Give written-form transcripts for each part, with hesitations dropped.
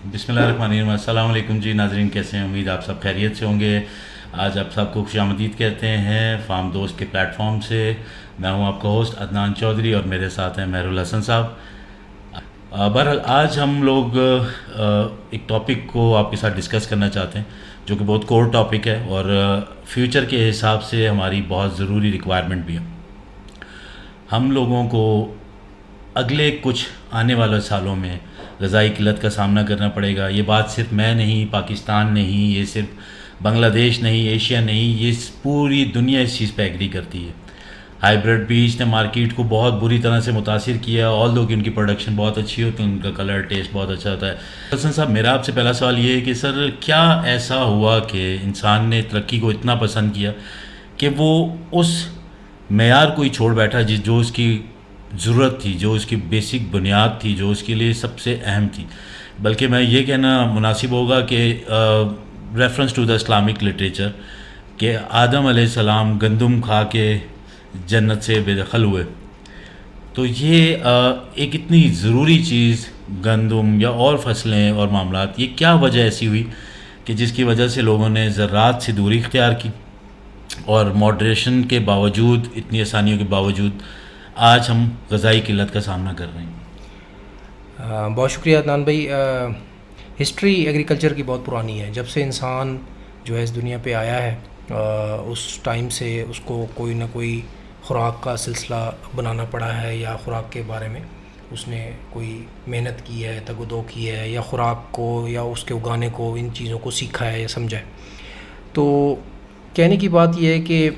بسم اللہ الرحمن الرحیم. السلام علیکم جی ناظرین، کیسے ہیں؟ امید آپ سب خیریت سے ہوں گے. آج آپ سب کو خوش آمدید کہتے ہیں فارم دوست کے پلیٹ فارم سے. میں ہوں آپ کا ہوسٹ عدنان چودھری اور میرے ساتھ ہیں مہر الحسن صاحب. بہرحال آج ہم لوگ ایک ٹاپک کو آپ کے ساتھ ڈسکس کرنا چاہتے ہیں جو کہ بہت کور ٹاپک ہے اور فیوچر کے حساب سے ہماری بہت ضروری ریکوائرمنٹ بھی ہے. ہم لوگوں کو اگلے کچھ آنے والے سالوں میں غذائی قلت کا سامنا کرنا پڑے گا. یہ بات صرف میں نہیں، پاکستان نہیں، یہ صرف بنگلہ دیش نہیں، ایشیا نہیں، یہ پوری دنیا اس چیز پہ ایگری کرتی ہے. ہائیبریڈ بیج نے مارکیٹ کو بہت بری طرح سے متاثر کیا. آل دو کہ ان کی پروڈکشن بہت اچھی ہوتی ہے، ان کا کلر ٹیسٹ بہت اچھا ہوتا ہے. حسن صاحب، میرا آپ سے پہلا سوال یہ ہے کہ سر کیا ایسا ہوا کہ انسان نے ترقی کو اتنا پسند کیا کہ وہ اس معیار کو ہی چھوڑ بیٹھا جو اس کی ضرورت تھی، جو اس کی بیسک بنیاد تھی، جو اس کے لیے سب سے اہم تھی. بلکہ میں یہ کہنا مناسب ہوگا کہ reference to the Islamic literature کہ آدم علیہ السلام گندم کھا کے جنت سے بے دخل ہوئے. تو یہ ایک اتنی ضروری چیز گندم یا اور فصلیں اور معاملات، یہ کیا وجہ ایسی ہوئی کہ جس کی وجہ سے لوگوں نے زراعت سے دوری اختیار کی اور ماڈریشن کے باوجود، اتنی آسانیوں کے باوجود آج ہم غذائی قلت کا سامنا کر رہے ہیں؟ بہت شکریہ عدنان بھائی. ہسٹری ایگریکلچر کی بہت پرانی ہے. جب سے انسان جو ہے اس دنیا پہ آیا ہے اس ٹائم سے اس کو کوئی نہ کوئی خوراک کا سلسلہ بنانا پڑا ہے، یا خوراک کے بارے میں اس نے کوئی محنت کی ہے، تگ و دو کی ہے، یا خوراک کو یا اس کے اگانے کو، ان چیزوں کو سیکھا ہے یا سمجھا ہے. تو کہنے کی بات یہ ہے کہ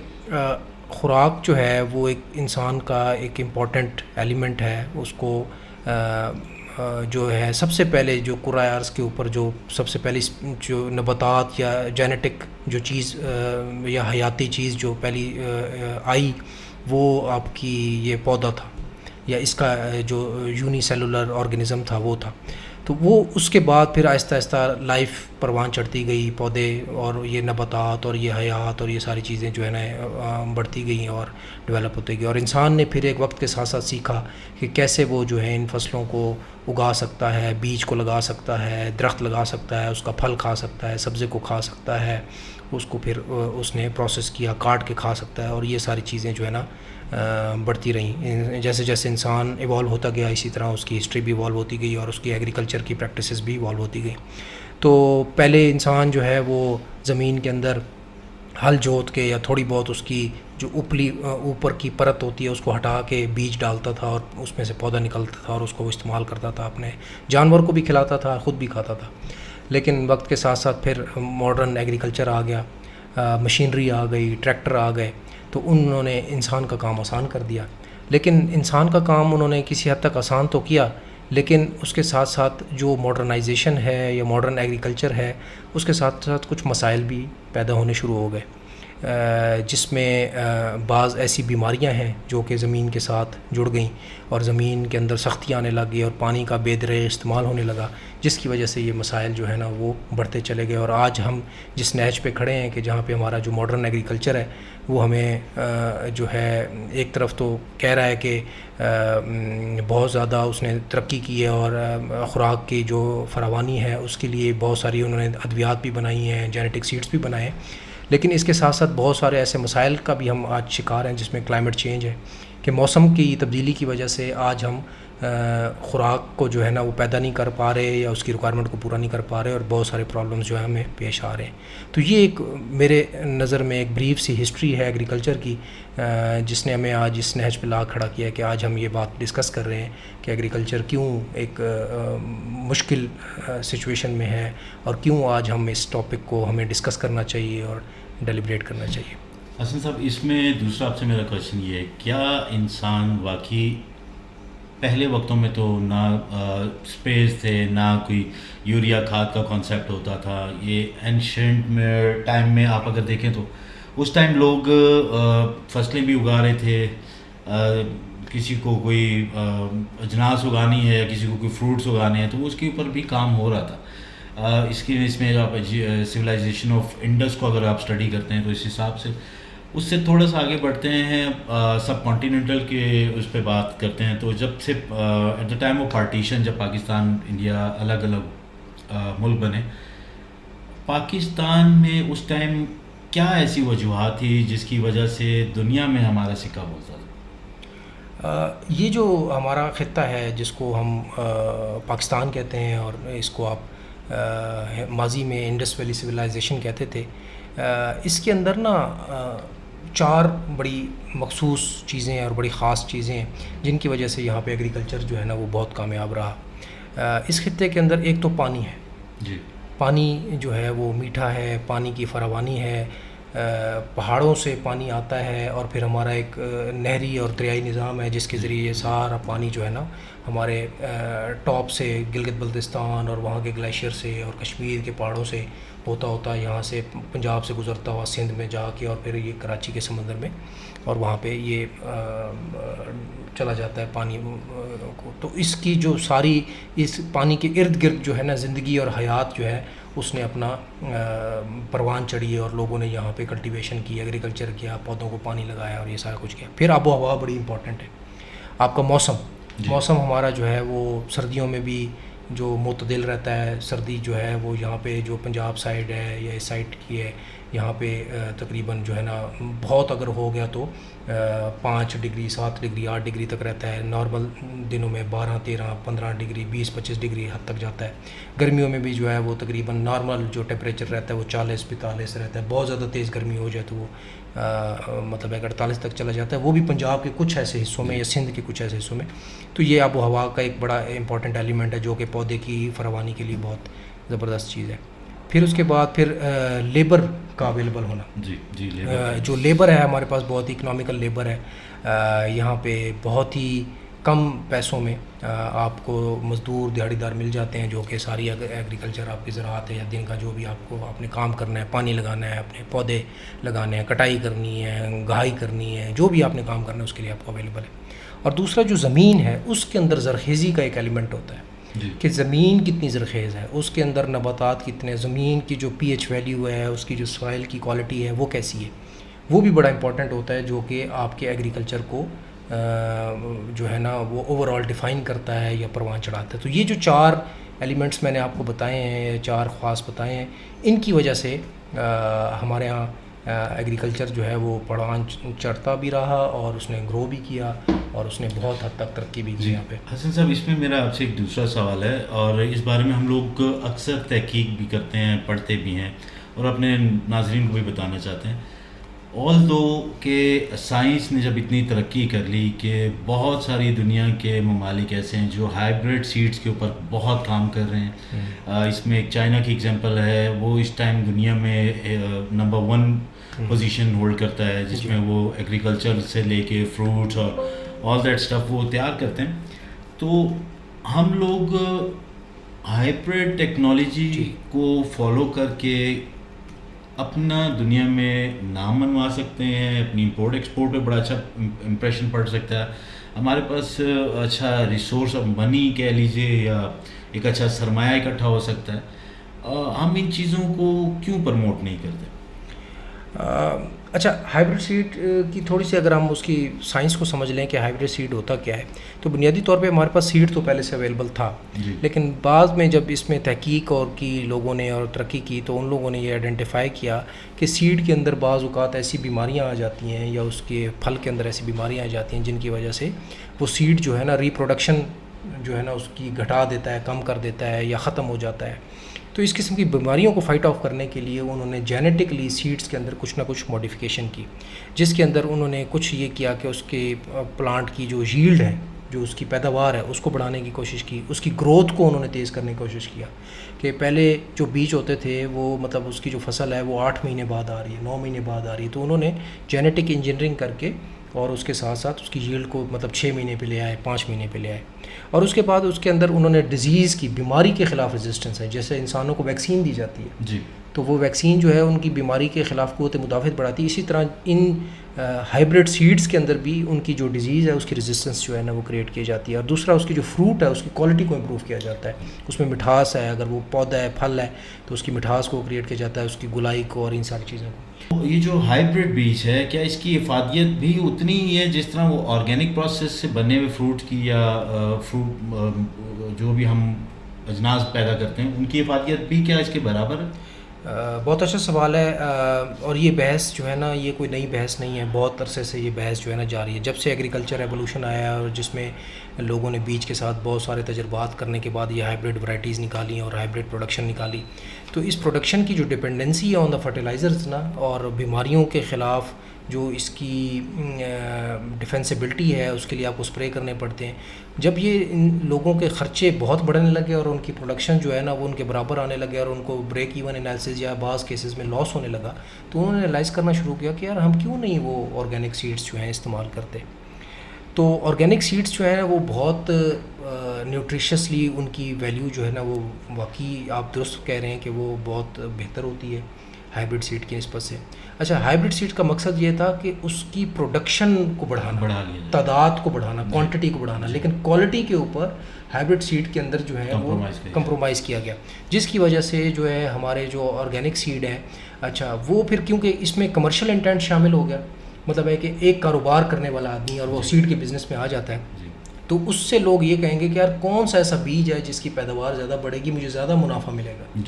خوراک جو ہے وہ ایک انسان کا ایک امپورٹنٹ ایلیمنٹ ہے. اس کو جو ہے سب سے پہلے جو کرۂ ارض کے اوپر جو سب سے پہلی جو نباتات یا جینیٹک جو چیز یا حیاتی چیز جو پہلی آئی، وہ آپ کی یہ پودا تھا، یا اس کا جو یونی سیلولر آرگنزم تھا وہ تھا. تو وہ اس کے بعد پھر آہستہ آہستہ لائف پروان چڑھتی گئی، پودے اور یہ نباتات اور یہ حیات اور یہ ساری چیزیں جو ہے نا بڑھتی گئیں اور ڈیولپ ہوتی گئی. اور انسان نے پھر ایک وقت کے ساتھ ساتھ سیکھا کہ کیسے وہ جو ہے ان فصلوں کو اگا سکتا ہے، بیج کو لگا سکتا ہے، درخت لگا سکتا ہے، اس کا پھل کھا سکتا ہے، سبزے کو کھا سکتا ہے، اس کو پھر اس نے پروسیس کیا، کاٹ کے کھا سکتا ہے. اور یہ ساری چیزیں جو ہے نا بڑھتی رہیں. جیسے جیسے انسان ایوالو ہوتا گیا اسی طرح اس کی ہسٹری بھی ایوالو ہوتی گئی اور اس کی ایگریکلچر کی پریکٹسز بھی ایوالو ہوتی گئی. تو پہلے انسان جو ہے وہ زمین کے اندر ہل جوت کے یا تھوڑی بہت اس کی جو اوپر کی پرت ہوتی ہے اس کو ہٹا کے بیج ڈالتا تھا اور اس میں سے پودا نکلتا تھا اور اس کو استعمال کرتا تھا، اپنے جانور کو بھی کھلاتا تھا، خود بھی کھاتا تھا. لیکن وقت کے ساتھ ساتھ پھر ماڈرن ایگریکلچر آ گیا، مشینری آ گئی، ٹریکٹر آ گئے، تو انہوں نے انسان کا کام آسان کر دیا. لیکن انسان کا کام انہوں نے کسی حد تک آسان تو کیا، لیکن اس کے ساتھ ساتھ جو ماڈرنائزیشن ہے یا ماڈرن ایگریکلچر ہے اس کے ساتھ ساتھ کچھ مسائل بھی پیدا ہونے شروع ہو گئے، جس میں بعض ایسی بیماریاں ہیں جو کہ زمین کے ساتھ جڑ گئیں اور زمین کے اندر سختی آنے لگی اور پانی کا بے درے استعمال ہونے لگا، جس کی وجہ سے یہ مسائل جو ہے نا وہ بڑھتے چلے گئے. اور آج ہم جس نہج پہ کھڑے ہیں کہ جہاں پہ ہمارا جو ماڈرن ایگریکلچر ہے وہ ہمیں جو ہے ایک طرف تو کہہ رہا ہے کہ بہت زیادہ اس نے ترقی کی ہے اور خوراک کی جو فراوانی ہے اس کے لیے بہت ساری انہوں نے ادویات بھی بنائی ہیں، جینیٹک سیڈز بھی بنائے ہیں. لیکن اس کے ساتھ ساتھ بہت سارے ایسے مسائل کا بھی ہم آج شکار ہیں، جس میں کلائمیٹ چینج ہے کہ موسم کی تبدیلی کی وجہ سے آج ہم خوراک کو جو ہے نا وہ پیدا نہیں کر پا رہے یا اس کی ریکوائرمنٹ کو پورا نہیں کر پا رہے، اور بہت سارے پرابلمز جو ہے ہمیں پیش آ رہے ہیں. تو یہ ایک میرے نظر میں ایک بریف سی ہسٹری ہے ایگریکلچر کی، جس نے ہمیں آج اس نہج پہ لا کھڑا کیا ہے کہ آج ہم یہ بات ڈسکس کر رہے ہیں کہ ایگریکلچر کیوں ایک مشکل سچویشن میں ہے اور کیوں آج ہم اس ٹاپک کو ہمیں ڈسکس کرنا چاہیے اور ڈیلیبریٹ کرنا چاہیے. حسن صاحب، اس میں دوسرا آپ سے میرا کویشچن یہ ہے، کیا انسان واقعی پہلے وقتوں میں تو نہ اسپیس تھے، نہ کوئی یوریا کھاد کا کانسیپٹ ہوتا تھا، یہ اینشنٹ میں ٹائم میں آپ اگر دیکھیں تو اس ٹائم لوگ فصلیں بھی اگا رہے تھے، کسی کو کوئی اجناس اگانی ہے، کسی کو کوئی فروٹس اگانے ہیں تو اس کے اوپر بھی کام ہو رہا تھا. اس میں آپ سویلائزیشن آف انڈس کو اگر آپ اسٹڈی کرتے ہیں تو اس حساب سے اس سے تھوڑا سا آگے بڑھتے ہیں، سب کانٹیننٹل کے اس پہ بات کرتے ہیں. تو جب سے at the time of partition, جب پاکستان انڈیا الگ الگ ملک بنے. پاکستان میں اس ٹائم کیا ایسی وجوہات تھی جس کی وجہ سے دنیا میں ہمارا سکہ بولتا تھا؟ یہ جو ہمارا خطہ ہے جس کو ہم پاکستان کہتے ہیں اور اس کو آپ ماضی میں انڈس ویلی سویلائزیشن کہتے تھے، اس کے اندر نا 4 بڑی مخصوص چیزیں اور بڑی خاص چیزیں ہیں جن کی وجہ سے یہاں پہ ایگریکلچر جو ہے نا وہ بہت کامیاب رہا. اس خطے کے اندر ایک تو پانی ہے. جی. پانی جو ہے وہ میٹھا ہے، پانی کی فراوانی ہے، پہاڑوں سے پانی آتا ہے، اور پھر ہمارا ایک نہری اور دریائی نظام ہے جس کے ذریعے یہ سارا پانی جو ہے نا ہمارے ٹاپ سے گلگت بلتستان اور وہاں کے گلیشیئر سے اور کشمیر کے پہاڑوں سے ہوتا یہاں سے پنجاب سے گزرتا ہوا سندھ میں جا کے اور پھر یہ کراچی کے سمندر میں اور وہاں پہ یہ چلا جاتا ہے پانی کو. تو اس کی جو ساری اس پانی کے ارد گرد جو ہے نا زندگی اور حیات جو ہے اس نے اپنا پروان چڑھی ہے، اور لوگوں نے یہاں پہ کلٹیویشن کی، ایگریکلچر کیا، پودوں کو پانی لگایا اور یہ سارا کچھ کیا. پھر آب و ہوا بڑی امپورٹنٹ ہے. آپ کا موسم ہمارا جو ہے وہ سردیوں میں بھی جو معتدل رہتا ہے. سردی جو ہے وہ یہاں پہ جو پنجاب سائڈ ہے یا اس سائڈ کی ہے یہاں پہ تقریباً جو ہے نا بہت اگر ہو گیا تو 5 ڈگری 7 ڈگری 8 ڈگری تک رہتا ہے. نارمل دنوں میں 12 13 15 ڈگری 20 25 ڈگری حد تک جاتا ہے. گرمیوں میں بھی جو ہے وہ تقریباً نارمل جو ٹیمپریچر رہتا ہے وہ 40 45 رہتا ہے. بہت زیادہ تیز گرمی ہو جائے تو وہ مطلب 48 تک چلا جاتا ہے، وہ بھی پنجاب کے کچھ ایسے حصوں میں یا سندھ کے کچھ ایسے حصوں میں. تو یہ آب و ہوا کا ایک بڑا امپورٹنٹ ایلیمنٹ ہے جو کہ پودے کی فراوانی کے لیے بہت زبردست چیز ہے. پھر اس کے بعد پھر لیبر کا اویلیبل ہونا. جی. جو لیبر ہے ہمارے پاس بہت ہی اکنامیکل لیبر ہے. یہاں پہ بہت ہی کم پیسوں میں آپ کو مزدور دیہڑی دار مل جاتے ہیں جو کہ ساری ایگریکلچر آپ کی زراعت ہے یا دن کا جو بھی آپ کو آپ نے کام کرنا ہے، پانی لگانا ہے، اپنے پودے لگانے ہیں، کٹائی کرنی ہے، گہائی کرنی ہے، جو بھی آپ نے کام کرنا ہے اس کے لیے آپ کو اویلیبل ہے. اور دوسرا جو زمین ہے اس کے اندر زرخیزی کا ایک ایلیمنٹ ہوتا ہے کہ زمین کتنی زرخیز ہے، اس کے اندر نباتات کتنے، زمین کی جو پی ایچ ویلیو ہے، اس کی جو سوائل کی کوالٹی ہے وہ کیسی ہے، وہ بھی بڑا امپورٹنٹ ہوتا ہے جو کہ آپ کے ایگریکلچر کو جو ہے نا وہ اوور آل ڈیفائن کرتا ہے یا پروان چڑھاتا ہے. تو یہ جو 4 ایلیمنٹس میں نے آپ کو بتائے ہیں، 4 خاص بتائے ہیں، ان کی وجہ سے ہمارے ہاں ایگریکلچر جو ہے وہ پروان چڑھتا بھی رہا اور اس نے گرو بھی کیا اور اس نے بہت حد تک ترقی بھی کی. یہاں پہ حسن صاحب اس میں میرا آپ سے ایک دوسرا سوال ہے اور اس بارے میں ہم لوگ اکثر تحقیق بھی کرتے ہیں، پڑھتے بھی ہیں اور اپنے ناظرین کو بھی بتانا چاہتے ہیں. آل دو کہ سائنس نے جب اتنی ترقی کر لی کہ بہت ساری دنیا کے ممالک ایسے ہیں جو ہائیبریڈ سیڈز کے اوپر بہت کام کر رہے ہیں. اس میں ایک چائنا کی ایگزامپل ہے، وہ اس ٹائم دنیا میں نمبر 1 پوزیشن ہولڈ کرتا ہے جس میں وہ ایگریکلچر سے لے کے فروٹس اور آل دیٹ اسٹف وہ تیار کرتے ہیں. تو ہم لوگ ہائیبریڈ ٹیکنالوجی کو فالو کر کے اپنا دنیا میں نام منوا سکتے ہیں، اپنی امپورٹ ایکسپورٹ پہ بڑا اچھا امپریشن پڑ سکتا ہے. ہمارے پاس اچھا ریسورس آف منی کہہ لیجیے یا ایک اچھا سرمایہ اکٹھا ہو سکتا ہے. ہم ان چیزوں کو کیوں پروموٹ نہیں کرتے؟ اچھا، ہائیبریڈ سیڈ کی تھوڑی سی اگر ہم اس کی سائنس کو سمجھ لیں کہ ہائیبریڈ سیڈ ہوتا کیا ہے، تو بنیادی طور پہ ہمارے پاس سیڈ تو پہلے سے اویلیبل تھا لیکن بعد میں جب اس میں تحقیق اور کی لوگوں نے اور ترقی کی تو ان لوگوں نے یہ آئیڈینٹیفائی کیا کہ سیڈ کے اندر بعض اوقات ایسی بیماریاں آ جاتی ہیں یا اس کے پھل کے اندر ایسی بیماریاں آ جاتی ہیں جن کی وجہ سے وہ سیڈ جو ہے نا ریپروڈکشن جو ہے نا اس کی گھٹا دیتا ہے، کم کر دیتا ہے یا ختم ہو جاتا ہے. تو اس قسم کی بیماریوں کو فائٹ آف کرنے کے لیے انہوں نے جینیٹکلی سیڈز کے اندر کچھ نہ کچھ ماڈیفیکیشن کی، جس کے اندر انہوں نے کچھ یہ کیا کہ اس کے پلانٹ کی جو ییلڈ ہے، جو اس کی پیداوار ہے، اس کو بڑھانے کی کوشش کی. اس کی گروتھ کو انہوں نے تیز کرنے کی کوشش کیا کہ پہلے جو بیج ہوتے تھے وہ مطلب اس کی جو فصل ہے وہ 8 مہینے بعد آ رہی ہے، 9 مہینے بعد آ رہی ہے. تو انہوں نے جینیٹک انجینئرنگ کر کے اور اس کے ساتھ ساتھ اس کی ییلڈ کو مطلب 6 مہینے پہ لے آئے، 5 مہینے پہ لے آئے. اور اس کے بعد اس کے اندر انہوں نے ڈیزیز کی، بیماری کے خلاف ریزسٹنس ہے، جیسے انسانوں کو ویکسین دی جاتی ہے جی، تو وہ ویکسین جو ہے ان کی بیماری کے خلاف قوت مدافعت بڑھاتی ہے. اسی طرح ان ہائیبریڈ سیڈز کے اندر بھی ان کی جو ڈیزیز ہے اس کی ریزسٹنس جو ہے نا وہ کریٹ کی جاتی ہے. اور دوسرا اس کی جو فروٹ ہے اس کی کوالٹی کو امپروو کیا جاتا ہے، اس میں مٹھاس ہے، اگر وہ پودا ہے، پھل ہے تو اس کی مٹھاس کو کریٹ کیا جاتا ہے، اس کی گلائی کو اور ان ساری چیزوں کو. یہ جو ہائیبریڈ بیج ہے کیا اس کی افادیت بھی اتنی ہی ہے جس طرح وہ آرگینک پروسیس سے بنے ہوئے فروٹ کی یا فروٹ جو بھی ہم اجناس پیدا کرتے ہیں ان کی افادیت بھی کیا اس کے برابر ہے؟ بہت اچھا سوال ہے، اور یہ بحث جو ہے نا یہ کوئی نئی بحث نہیں ہے، بہت عرصے سے یہ بحث جو ہے نا جاری ہے، جب سے ایگریکلچر ایولیوشن آیا ہے اور جس میں لوگوں نے بیج کے ساتھ بہت سارے تجربات کرنے کے بعد یہ ہائیبرڈ ورائٹیز نکالی اور ہائیبرڈ پروڈکشن نکالی، تو اس پروڈکشن کی جو ڈپینڈنسی ہے آن دا فرٹیلائزرز نا، اور بیماریوں کے خلاف جو اس کی ڈیفینسبلٹی ہے اس کے لیے آپ کو اسپرے کرنے پڑتے ہیں، جب یہ ان لوگوں کے خرچے بہت بڑھنے لگے اور ان کی پروڈکشن جو ہے نا وہ ان کے برابر آنے لگے اور ان کو بریک ایون انالیسز یا بعض کیسز میں لاس ہونے لگا، تو انہوں نے ریلائز کرنا شروع کیا کہ یار ہم کیوں نہیں وہ آرگینک سیڈز جو ہیں استعمال کرتے. تو آرگینک سیڈز جو ہیں وہ بہت نیوٹریشسلی ان کی ویلیو جو ہے نا وہ واقعی آپ درست کہہ رہے ہیں کہ وہ بہت بہتر ہوتی ہے ہائیبرڈ سیڈ کی نسبت سے. اچھا، ہائیبرڈ سیڈ کا مقصد یہ تھا کہ اس کی پروڈکشن کو بڑھانا، تعداد کو بڑھانا، کوانٹٹی کو بڑھانا، لیکن کوالٹی کے اوپر ہائیبرڈ سیڈ کے اندر جو ہے وہ کمپرومائز کیا گیا، جس کی وجہ سے جو ہے ہمارے جو آرگینک سیڈ ہیں، اچھا وہ پھر کیونکہ اس میں کمرشل انٹینٹ شامل ہو گیا، مطلب ہے کہ ایک کاروبار کرنے والا آدمی اور وہ سیڈ کے بزنس میں آ جاتا ہے، تو اس سے لوگ یہ کہیں گے کہ یار کون سا ایسا بیج ہے جس کی پیداوار زیادہ بڑھے گی، مجھے زیادہ منافع ملے گا.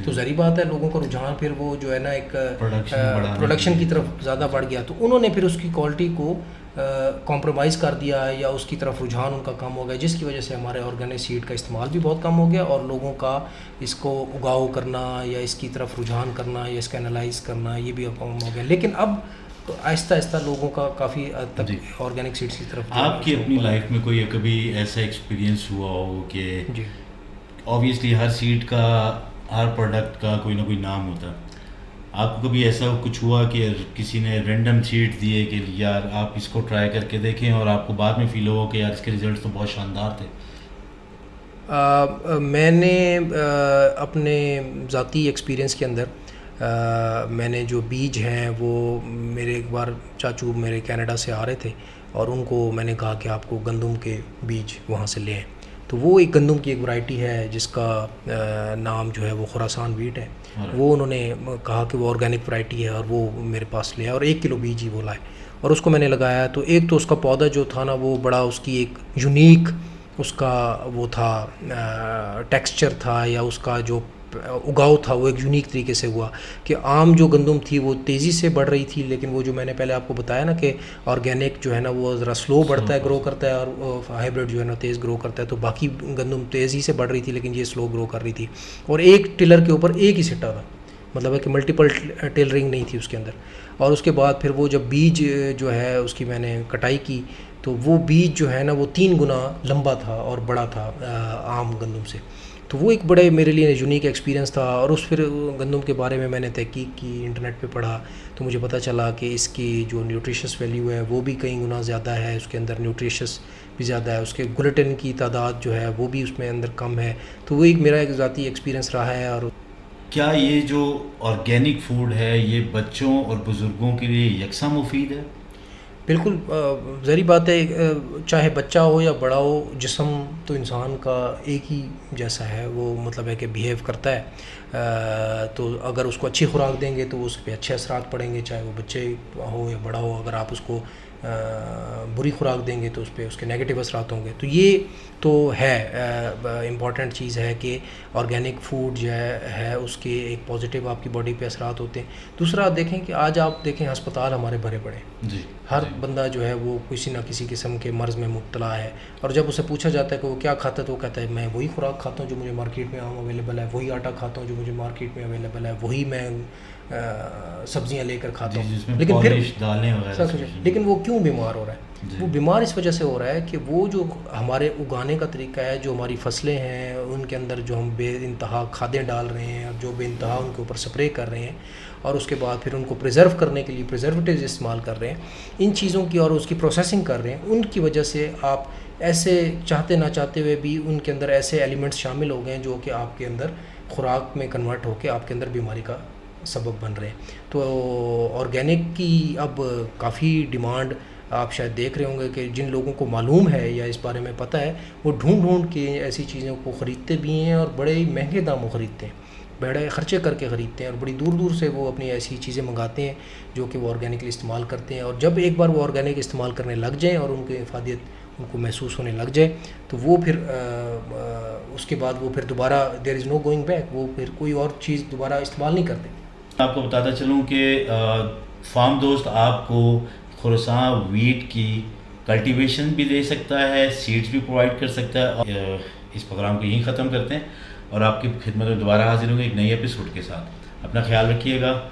تو ظاہری بات ہے لوگوں کا رجحان پھر وہ جو ہے نا ایک پروڈکشن کی طرف زیادہ بڑھ گیا، تو انہوں نے پھر اس کی کوالٹی کو کمپرومائز کر دیا یا اس کی طرف رجحان ان کا کم ہو گیا، جس کی وجہ سے ہمارے آرگینک سیڈ کا استعمال بھی بہت کم ہو گیا اور لوگوں کا اس کو اگاؤ کرنا یا اس کی طرف رجحان کرنا یا اس کا انالائز کرنا یہ بھی کم ہو گیا. لیکن اب آہستہ آہستہ لوگوں کا کافی حد تک آرگینک سیڈس کی طرف. آپ کی اپنی لائف میں کوئی کبھی ایسا ایکسپیرینس ہوا ہو کہ اوبیسلی ہر سیڈ کا، ہر پروڈکٹ کا کوئی نہ کوئی نام ہوتا ہے، آپ کو کبھی ایسا کچھ ہوا کہ کسی نے رینڈم سیڈ دیے کہ یار آپ اس کو ٹرائی کر کے دیکھیں اور آپ کو بعد میں فیل ہو کہ یار اس کے ریزلٹس تو بہت شاندار تھے؟ میں نے اپنے ذاتی ایکسپیرینس کے اندر میں نے جو بیج ہیں وہ میرے ایک بار چاچو میرے کینیڈا سے آ رہے تھے اور ان کو میں نے کہا کہ آپ کو گندم کے بیج وہاں سے لیں، تو وہ ایک گندم کی ایک ورائٹی ہے جس کا نام جو ہے وہ خراسان ویٹ ہے، وہ انہوں نے کہا کہ وہ آرگینک ورائٹی ہے اور وہ میرے پاس لے آئے اور 1 کلو بیج ہی وہ لائے اور اس کو میں نے لگایا. تو ایک تو اس کا پودا جو تھا نا وہ بڑا اس کی ایک یونیک اس کا وہ تھا ٹیکسچر تھا یا اس کا جو اگاؤ تھا وہ ایک یونیک طریقے سے ہوا کہ عام جو گندم تھی وہ تیزی سے بڑھ رہی تھی، لیکن وہ جو میں نے پہلے آپ کو بتایا نا کہ آرگینک جو ہے نا وہ ذرا سلو بڑھتا ہے، گرو کرتا ہے، اور ہائیبرڈ جو ہے نا تیز گرو کرتا ہے، تو باقی گندم تیزی سے بڑھ رہی تھی لیکن یہ سلو گرو کر رہی تھی اور ایک ٹلر کے اوپر ایک ہی سٹا تھا، مطلب ہے کہ ملٹیپل ٹیلرنگ نہیں تھی اس کے اندر. اور اس کے بعد پھر وہ جب بیج جو ہے اس کی میں نے کٹائی کی تو وہ بیج جو ہے نا وہ 3 گنا لمبا تھا اور بڑا تھا عام گندم سے. تو وہ ایک بڑے میرے لیے یونیک ایکسپیرینس تھا. اور اس پھر گندم کے بارے میں نے تحقیق کی، انٹرنیٹ پہ پڑھا تو مجھے پتہ چلا کہ اس کی جو نیوٹریشس ویلیو ہے وہ بھی کئی گنا زیادہ ہے، اس کے اندر نیوٹریشس بھی زیادہ ہے، اس کے گلوٹن کی تعداد جو ہے وہ بھی اس میں اندر کم ہے. تو وہ ایک میرا ایک ذاتی ایکسپیرینس رہا ہے. اور کیا یہ جو آرگینک فوڈ ہے یہ بچوں اور بزرگوں کے لیے یکساں مفید ہے؟ بالکل ظاہری بات ہے، چاہے بچہ ہو یا بڑا ہو، جسم تو انسان کا ایک ہی جیسا ہے، وہ مطلب ہے کہ بیہیو کرتا ہے. تو اگر اس کو اچھی خوراک دیں گے تو اس پہ اچھے اثرات پڑیں گے، چاہے وہ بچے ہو یا بڑا ہو. اگر آپ اس کو بری خوراک دیں گے تو اس پہ اس کے نیگیٹو اثرات ہوں گے. تو یہ تو ہے امپورٹنٹ چیز ہے کہ آرگینک فوڈ جو ہے اس کے ایک پازیٹیو آپ کی باڈی پہ اثرات ہوتے ہیں. دوسرا دیکھیں کہ آج آپ دیکھیں ہسپتال ہمارے بھرے پڑے ہیں، ہر بندہ جو ہے وہ کسی نہ کسی قسم کے مرض میں مبتلا ہے، اور جب اسے پوچھا جاتا ہے کہ وہ کیا کھاتا ہے تو وہ کہتا ہے میں وہی خوراک کھاتا ہوں جو مجھے مارکیٹ میں عام اویلیبل ہے، وہی آٹا کھاتا ہوں جو مجھے مارکیٹ میں اویلیبل ہے، وہی میں سبزیاں لے کر کھاتا ہوں. لیکن پھر لیکن وہ کیوں بیمار ہو رہا ہے؟ وہ بیمار اس وجہ سے ہو رہا ہے کہ وہ جو ہمارے اگانے کا طریقہ ہے، جو ہماری فصلیں ہیں ان کے اندر جو ہم بے انتہا کھادیں ڈال رہے ہیں اور جو بے انتہا ان کے اوپر سپرے کر رہے ہیں اور اس کے بعد پھر ان کو پریزرو کرنے کے لیے پریزرویٹیوز استعمال کر رہے ہیں، ان چیزوں کی اور اس کی پروسیسنگ کر رہے ہیں، ان کی وجہ سے آپ ایسے چاہتے نہ چاہتے ہوئے بھی ان کے اندر ایسے ایلیمنٹس شامل ہو گئے ہیں جو کہ آپ کے اندر خوراک میں کنورٹ ہو کے آپ کے اندر بیماری کا سبب بن رہے ہیں. تو آرگینک کی اب کافی ڈیمانڈ آپ شاید دیکھ رہے ہوں گے کہ جن لوگوں کو معلوم ہے یا اس بارے میں پتہ ہے وہ ڈھونڈ کے ایسی چیزوں کو خریدتے بھی ہیں اور بڑے مہنگے داموں خریدتے ہیں، بڑے خرچے کر کے خریدتے ہیں اور بڑی دور دور سے وہ اپنی ایسی چیزیں منگاتے ہیں جو کہ وہ آرگینکلی استعمال کرتے ہیں. اور جب ایک بار وہ آرگینک استعمال کرنے لگ جائیں اور ان کی افادیت ان کو محسوس ہونے لگ جائے تو وہ پھر اس کے بعد وہ پھر دوبارہ دیر از نو گوئنگ بیک، وہ پھر کوئی اور چیز دوبارہ استعمال نہیں کرتے۔ آپ کو بتاتا چلوں کہ فارم دوست آپ کو خراساں ویٹ کی کلٹیویشن بھی دے سکتا ہے، سیڈز بھی پرووائڈ کر سکتا ہے۔ اور اس پروگرام کو یہیں ختم کرتے ہیں اور آپ کی خدمت میں دوبارہ حاضر ہوں گے ایک نئی ایپیسوڈ کے ساتھ۔ اپنا خیال رکھیے گا۔